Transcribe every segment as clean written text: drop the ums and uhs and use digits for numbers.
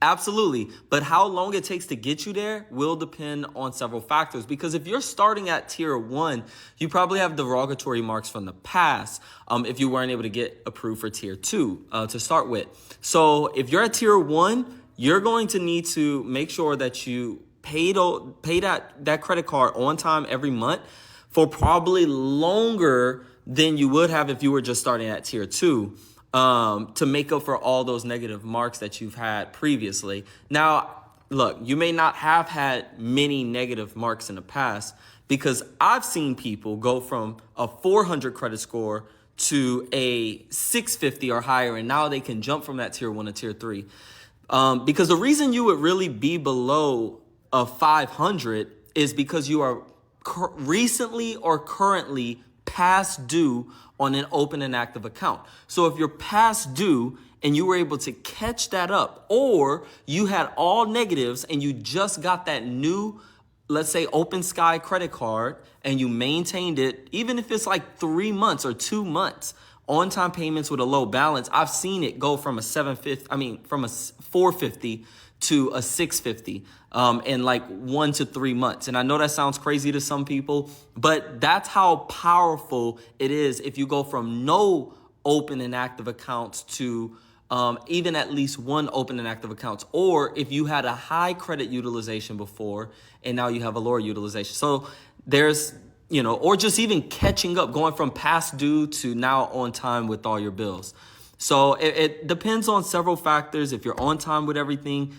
Absolutely. But how long it takes to get you there will depend on several factors. Because if you're starting at tier 1, you probably have derogatory marks from the past if you weren't able to get approved for tier 2 to start with. So if you're at tier 1, you're going to need to make sure that you pay that credit card on time every month for probably longer than you would have if you were just starting at tier 2. To make up for all those negative marks that you've had previously. Now, look, you may not have had many negative marks in the past because I've seen people go from a 400 credit score to a 650 or higher, and now they can jump from that tier 1 to tier 3. Because the reason you would really be below a 500 is because you are recently or currently past due on an open and active account. So if you're past due and you were able to catch that up, or you had all negatives and you just got that new, let's say, Open Sky credit card and you maintained it, even if it's like 3 months or 2 months, on-time payments with a low balance, I've seen it go from a 450 to a 650 in like 1 to 3 months. And I know that sounds crazy to some people, but that's how powerful it is if you go from no open and active accounts to even at least one open and active accounts, or if you had a high credit utilization before and now you have a lower utilization. So there's, or just even catching up, going from past due to now on time with all your bills. So it depends on several factors. If you're on time with everything,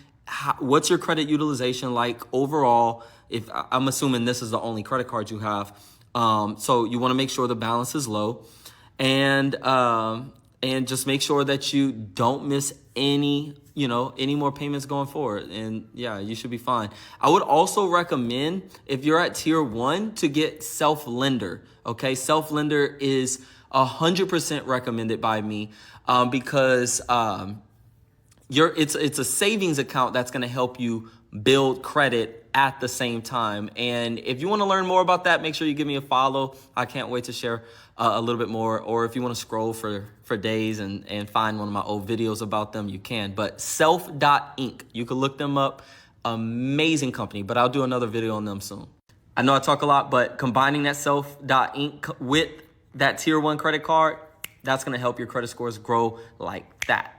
what's your credit utilization like overall? If I'm assuming this is the only credit card you have, so you want to make sure the balance is low, and just make sure that you don't miss any more payments going forward. And yeah, you should be fine. I would also recommend, if you're at tier 1, to get Self-Lender. Okay, Self-Lender is 100% recommended by me because it's a savings account that's going to help you build credit at the same time. And if you want to learn more about that, make sure you give me a follow. I can't wait to share a little bit more. Or if you want to scroll for days and find one of my old videos about them, you can. But Self.Inc. You can look them up. Amazing company, but I'll do another video on them soon. I know I talk a lot, but combining that Self.Inc. with that tier 1 credit card, that's going to help your credit scores grow like that.